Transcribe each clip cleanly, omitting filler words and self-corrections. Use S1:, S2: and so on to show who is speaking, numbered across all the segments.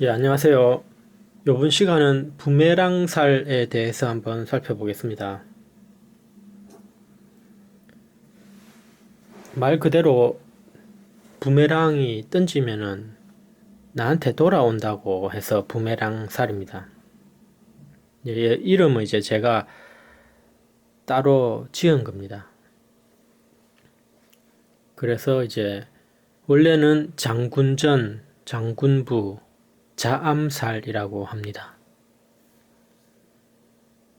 S1: 예, 안녕하세요. 이번 시간은 부메랑살에 대해서 한번 살펴보겠습니다. 말 그대로 부메랑이 던지면은 나한테 돌아온다고 해서 부메랑살입니다. 예, 이름은 이제 제가 따로 지은 겁니다. 그래서 이제 원래는 장군전, 장군부, 자암살이라고 합니다.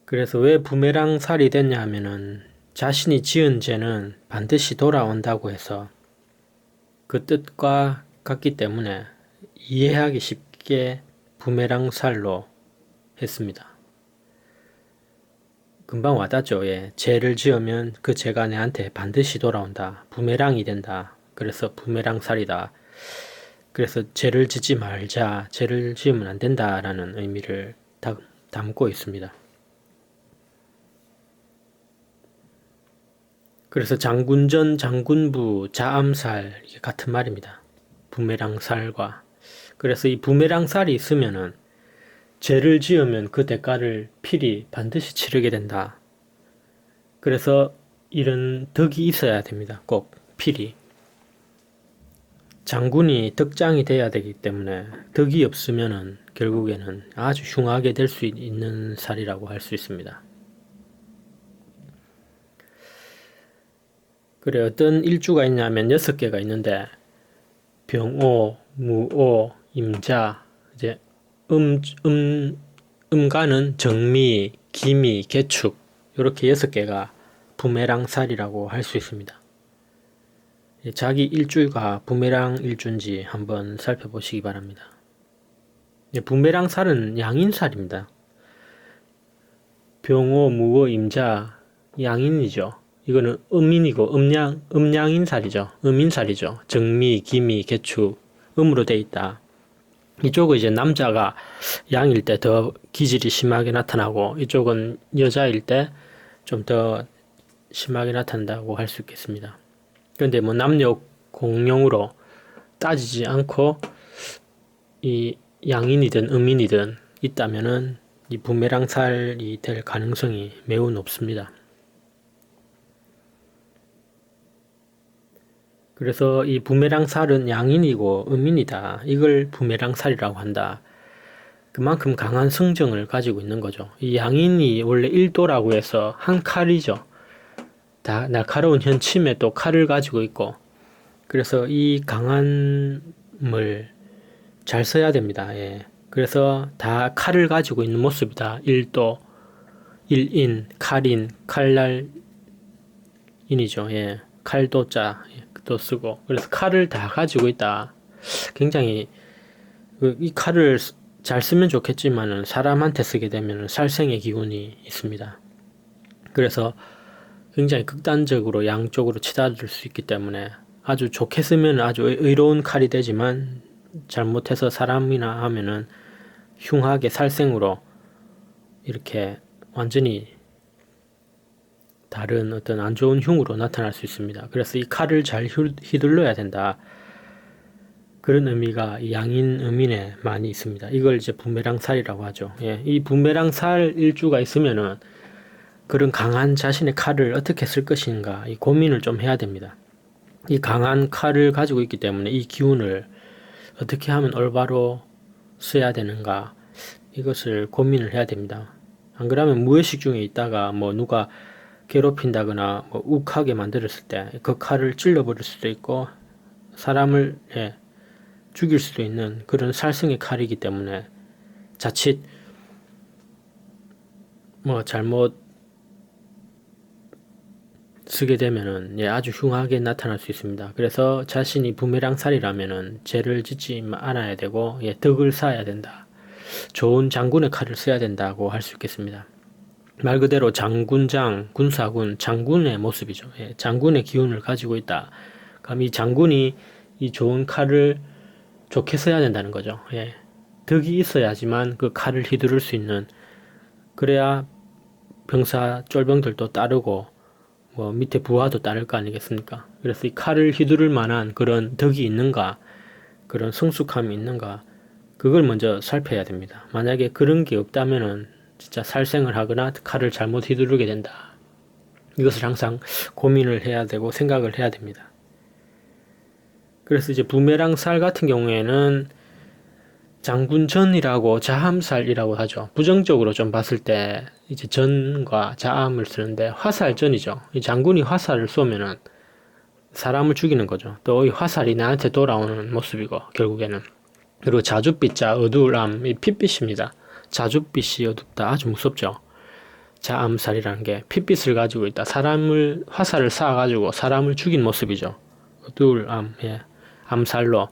S1: 그래서 왜 부메랑살이 됐냐 하면은 자신이 지은 죄는 반드시 돌아온다고 해서 그 뜻과 같기 때문에 이해하기 쉽게 부메랑살로 했습니다. 금방 와닿죠. 예. 죄를 지으면 그 죄가 내한테 반드시 돌아온다. 부메랑이 된다. 그래서 부메랑살이다. 그래서 죄를 짓지 말자. 죄를 지으면 안 된다라는 의미를 담고 있습니다. 그래서 장군전, 장군부, 자암살 이게 같은 말입니다. 부메랑살과. 그래서 이 부메랑살이 있으면은 죄를 지으면 그 대가를 필히 반드시 치르게 된다. 그래서 이런 덕이 있어야 됩니다. 꼭 필히. 장군이 덕장이 돼야 되기 때문에 덕이 없으면은 결국에는 아주 흉하게 될 수 있는 살이라고 할 수 있습니다. 그래, 어떤 일주가 있냐면 6개가 있는데 병오, 무오, 임자, 이제 음가는 정미, 기미, 개축 이렇게 6개가 부메랑살이라고 할 수 있습니다. 자기 일주가 부메랑 일주인지 한번 살펴보시기 바랍니다. 부메랑살은 양인살입니다. 병오, 무오, 임자 양인이죠. 이거는 음인이고 음양인살이죠. 음인살이죠. 정미, 기미, 개축 음으로 돼 있다. 이쪽은 이제 남자가 양일 때 더 기질이 심하게 나타나고 이쪽은 여자일 때 좀 더 심하게 나타난다고 할 수 있겠습니다. 그런데 뭐 남녀 공용으로 따지지 않고 이 양인이든 음인이든 있다면은 이 부메랑살이 될 가능성이 매우 높습니다. 그래서 이 부메랑살은 양인이고 음인이다. 이걸 부메랑살이라고 한다. 그만큼 강한 성정을 가지고 있는 거죠. 이 양인이 원래 1도라고 해서 한 칼이죠. 다 날카로운 현침에 또 칼을 가지고 있고 그래서 이 강함을 잘 써야 됩니다. 예. 그래서 다 칼을 가지고 있는 모습이다. 1도, 1인, 칼인, 칼날인이죠. 예. 칼도자 또 쓰고 그래서 칼을 다 가지고 있다. 굉장히 이 칼을 잘 쓰면 좋겠지만 사람한테 쓰게 되면 살생의 기운이 있습니다. 그래서 굉장히 극단적으로 양쪽으로 치달을 수 있기 때문에 아주 좋게 쓰면 아주 의로운 칼이 되지만 잘못해서 사람이나 하면은 흉하게 살생으로 이렇게 완전히 다른 어떤 안 좋은 흉으로 나타날 수 있습니다. 그래서 이 칼을 잘 휘둘러야 된다. 그런 의미가 이 양인 음인에 많이 있습니다. 이걸 이제 부메랑살이라고 하죠. 예, 이 부메랑살 일주가 있으면은 그런 강한 자신의 칼을 어떻게 쓸 것인가 이 고민을 좀 해야 됩니다. 이 강한 칼을 가지고 있기 때문에 이 기운을 어떻게 하면 올바로 써야 되는가 이것을 고민을 해야 됩니다. 안 그러면 무의식 중에 있다가 뭐 누가 괴롭힌다거나 뭐 욱하게 만들었을 때 그 칼을 찔러버릴 수도 있고 사람을 죽일 수도 있는 그런 살성의 칼이기 때문에 자칫 뭐 잘못 쓰게 되면은 아주 흉하게 나타날 수 있습니다. 그래서 자신이 부메랑살이라면은 죄를 짓지 않아야 되고 덕을 쌓아야 된다. 좋은 장군의 칼을 써야 된다고 할 수 있겠습니다. 말 그대로 장군장, 군사군, 장군의 모습이죠. 장군의 기운을 가지고 있다. 그럼 이 장군이 이 좋은 칼을 좋게 써야 된다는 거죠. 덕이 있어야지만 그 칼을 휘두를 수 있는 그래야 병사 쫄병들도 따르고 뭐 밑에 부하도 따를 거 아니겠습니까? 그래서 이 칼을 휘두를 만한 그런 덕이 있는가, 그런 성숙함이 있는가, 그걸 먼저 살펴야 됩니다. 만약에 그런 게 없다면은 진짜 살생을 하거나 칼을 잘못 휘두르게 된다. 이것을 항상 고민을 해야 되고 생각을 해야 됩니다. 그래서 이제 부메랑 살 같은 경우에는 장군전이라고 자암살이라고 하죠. 부정적으로 좀 봤을 때 이제 전과 자암을 쓰는데 화살전이죠. 이 장군이 화살을 쏘면은 사람을 죽이는 거죠. 또 이 화살이 나한테 돌아오는 모습이고 결국에는. 그리고 자줏빛자 어두울암, 이 핏빛입니다. 자줏빛이 어둡다. 아주 무섭죠. 자암살이라는 게 핏빛을 가지고 있다. 화살을 쏴가지고 사람을 죽인 모습이죠. 어두울암, 예. 암살로.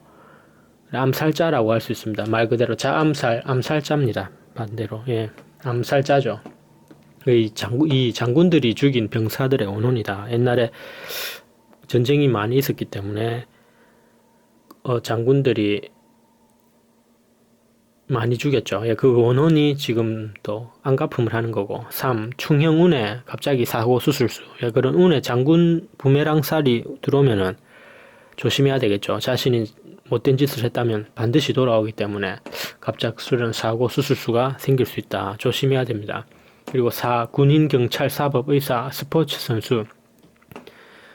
S1: 암살자라고 할 수 있습니다. 말 그대로 자암살, 암살자입니다. 반대로, 예. 암살자죠. 이 장군들이 죽인 병사들의 원혼이다. 옛날에 전쟁이 많이 있었기 때문에, 장군들이 많이 죽였죠. 예, 그 원혼이 지금 또 안가품을 하는 거고. 3. 충형운에 갑자기 사고 수술수. 예, 그런 운에 장군 부메랑살이 들어오면은 조심해야 되겠죠. 자신이 못된 짓을 했다면 반드시 돌아오기 때문에 갑작스런 사고 수술수가 생길 수 있다. 조심해야 됩니다. 그리고 4. 군인, 경찰, 사법, 의사, 스포츠 선수.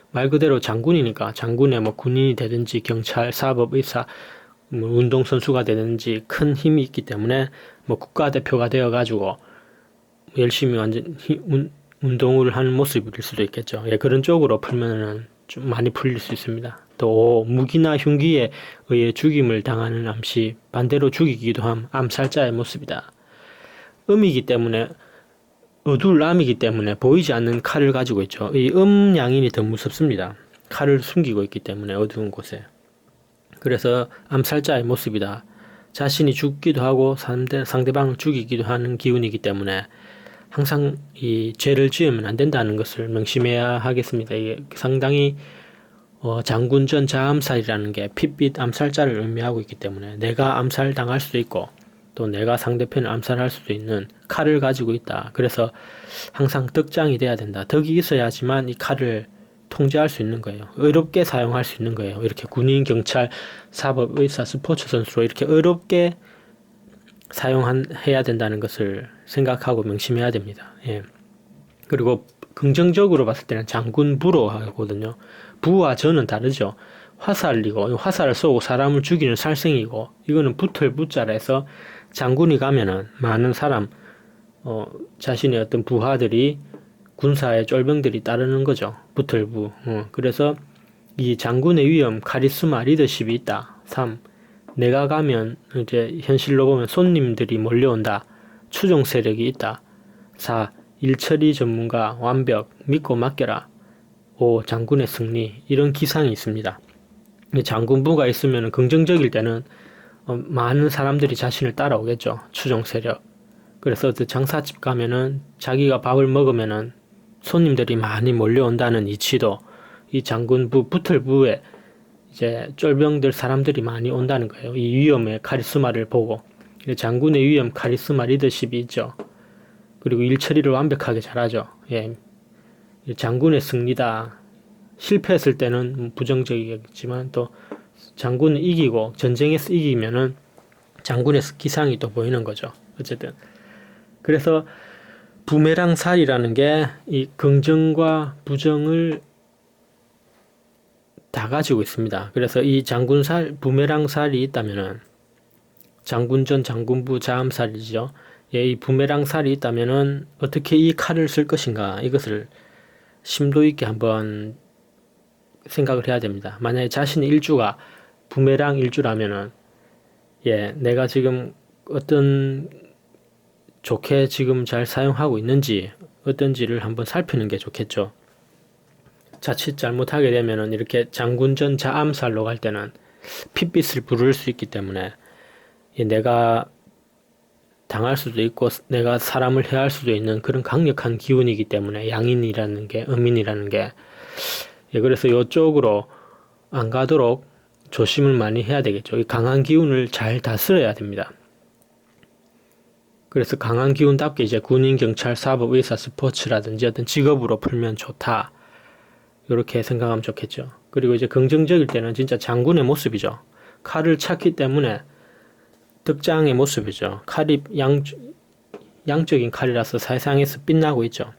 S1: 말 그대로 장군이니까 장군의 뭐 군인이 되든지 경찰, 사법, 의사, 뭐 운동선수가 되든지 큰 힘이 있기 때문에 뭐 국가대표가 되어가지고 열심히 완전 운동을 하는 모습일 수도 있겠죠. 예, 그런 쪽으로 풀면은 좀 많이 풀릴 수 있습니다. 또 무기나 흉기에 의해 죽임을 당하는 암시, 반대로 죽이기도 함 암살자의 모습이다. 음이기 때문에 어두울 암이기 때문에 보이지 않는 칼을 가지고 있죠. 이 양인이 더 무섭습니다. 칼을 숨기고 있기 때문에 어두운 곳에. 그래서 암살자의 모습이다. 자신이 죽기도 하고 상대방을 죽이기도 하는 기운이기 때문에 항상 이 죄를 지으면 안 된다는 것을 명심해야 하겠습니다. 이게 상당히 장군전 자암살이라는 게 핏빛 암살자를 의미하고 있기 때문에 내가 암살당할 수도 있고 또 내가 상대편을 암살할 수도 있는 칼을 가지고 있다. 그래서 항상 덕장이 돼야 된다. 덕이 있어야지만 이 칼을 통제할 수 있는 거예요. 의롭게 사용할 수 있는 거예요. 이렇게 군인, 경찰, 사법, 의사, 스포츠 선수로 이렇게 의롭게 사용해야 된다는 것을 생각하고 명심해야 됩니다. 예. 그리고 긍정적으로 봤을 때는 장군부로 하거든요. 부와 전은 다르죠. 화살이고 화살을 쏘고 사람을 죽이는 살생이고 이거는 붙을 부자라 해서 장군이 가면은 많은 사람 자신의 어떤 부하들이 군사의 쫄병들이 따르는 거죠. 붙을부. 그래서 이 장군의 위엄, 카리스마, 리더십이 있다. 3. 내가 가면 이제 현실로 보면 손님들이 몰려온다. 추종 세력이 있다. 4. 일처리 전문가, 완벽, 믿고 맡겨라. 5. 장군의 승리. 이런 기상이 있습니다. 장군부가 있으면 긍정적일 때는 많은 사람들이 자신을 따라오겠죠. 추종 세력. 그래서 그 장사집 가면은 자기가 밥을 먹으면은 손님들이 많이 몰려온다는 이치도 이 장군부, 붙을부에 이제 쫄병들 사람들이 많이 온다는 거예요. 이 위엄의 카리스마를 보고. 장군의 위엄, 카리스마, 리더십이 있죠. 그리고 일처리를 완벽하게 잘하죠. 예. 장군의 승리다. 실패했을 때는 부정적이겠지만 또 장군이 이기고 전쟁에서 이기면은 장군의 기상이 또 보이는 거죠. 어쨌든. 그래서 부메랑살이라는 게 이 긍정과 부정을 다 가지고 있습니다. 그래서 이 부메랑살이 있다면은 장군전, 장군부, 자암살이죠. 예, 이 부메랑살이 있다면은 어떻게 이 칼을 쓸 것인가 이것을 심도 있게 한번 생각을 해야 됩니다. 만약에 자신의 일주가 부메랑 일주라면은 예, 내가 지금 어떤 좋게 지금 잘 사용하고 있는지 어떤지를 한번 살피는 게 좋겠죠. 자칫 잘못하게 되면은 이렇게 장군전 자암살로 갈 때는 핏빛을 부를 수 있기 때문에 내가 당할 수도 있고 내가 사람을 해할 수도 있는 그런 강력한 기운이기 때문에 양인이라는 게 음인이라는 게 그래서 이쪽으로 안 가도록 조심을 많이 해야 되겠죠. 이 강한 기운을 잘 다스려야 됩니다. 그래서 강한 기운답게 이제 군인, 경찰, 사법, 의사, 스포츠라든지 어떤 직업으로 풀면 좋다. 이렇게 생각하면 좋겠죠. 그리고 이제 긍정적일 때는 진짜 장군의 모습이죠. 칼을 찾기 때문에 덕장의 모습이죠. 칼이 양적인 칼이라서 세상에서 빛나고 있죠.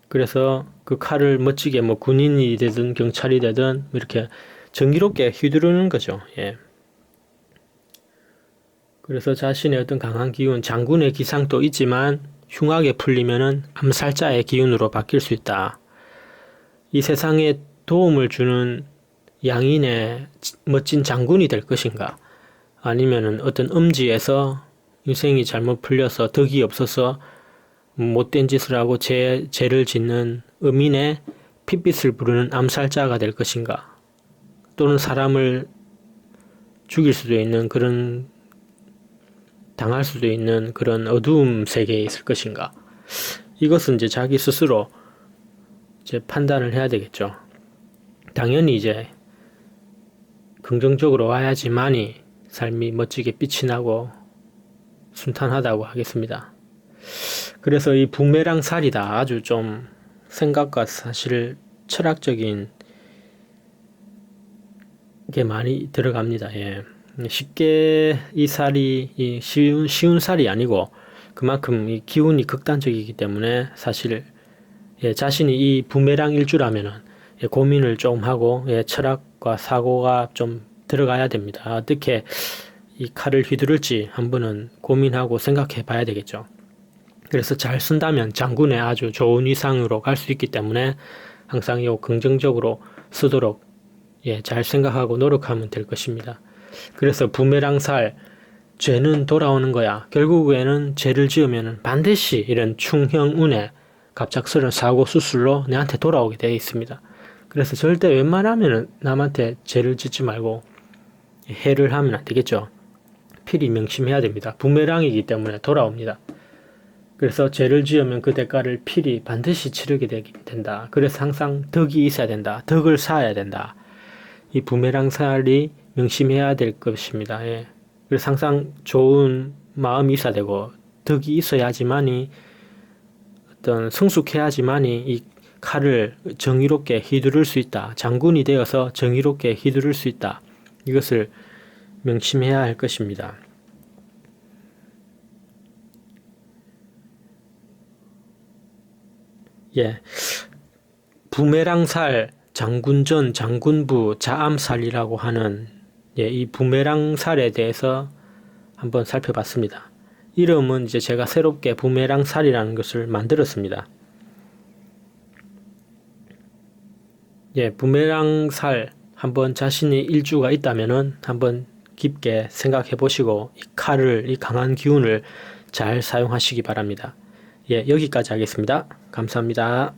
S1: 그래서 그 칼을 멋지게 뭐 군인이 되든 경찰이 되든 이렇게 정의롭게 휘두르는 거죠. 예. 그래서 자신의 어떤 강한 기운, 장군의 기상도 있지만 흉하게 풀리면은 암살자의 기운으로 바뀔 수 있다. 이 세상에 도움을 주는 양인의 멋진 장군이 될 것인가? 아니면은 어떤 음지에서 인생이 잘못 풀려서 덕이 없어서 못된 짓을 하고 죄를 짓는 음인의 핏빛을 부르는 암살자가 될 것인가? 또는 사람을 죽일 수도 있는 그런 당할 수도 있는 그런 어두움 세계에 있을 것인가? 이것은 이제 자기 스스로 이제 판단을 해야 되겠죠. 당연히 이제 긍정적으로 와야지만이 삶이 멋지게 빛이 나고 순탄하다고 하겠습니다. 그래서 이 부메랑 살이다 아주 좀 생각과 사실 철학적인 게 많이 들어갑니다. 예. 쉽게 이 살이 쉬운 살이 아니고 그만큼 이 기운이 극단적이기 때문에 사실 자신이 이 부메랑 일주라면은 고민을 좀 하고 철학과 사고가 좀 들어가야 됩니다. 어떻게 이 칼을 휘두를지 한번은 고민하고 생각해 봐야 되겠죠. 그래서 잘 쓴다면 장군의 아주 좋은 위상으로 갈 수 있기 때문에 항상 이 긍정적으로 쓰도록 잘 생각하고 노력하면 될 것입니다. 그래서 부메랑 살, 죄는 돌아오는 거야. 결국에는 죄를 지으면 반드시 이런 충형운에 갑작스러운 사고 수술로 내한테 돌아오게 되어 있습니다. 그래서 절대 웬만하면 남한테 죄를 짓지 말고 해를 하면 안 되겠죠. 필히 명심해야 됩니다. 부메랑이기 때문에 돌아옵니다. 그래서 죄를 지으면 그 대가를 필히 반드시 치르게 된다. 그래서 항상 덕이 있어야 된다. 덕을 쌓아야 된다. 이 부메랑 살이 명심해야 될 것입니다. 예. 그래서 항상 좋은 마음이 있어야 되고 덕이 있어야지만이 어떤 성숙해야지만이 이 칼을 정의롭게 휘두를 수 있다. 장군이 되어서 정의롭게 휘두를 수 있다. 이것을 명심해야 할 것입니다. 예. 부메랑살, 장군전, 장군부, 자암살이라고 하는 이 부메랑살에 대해서 한번 살펴봤습니다. 이름은 이제 제가 새롭게 부메랑살이라는 것을 만들었습니다. 부메랑살 한번 자신이 일주가 있다면은 한번 깊게 생각해 보시고 이 칼을, 이 강한 기운을 잘 사용하시기 바랍니다. 여기까지 하겠습니다. 감사합니다.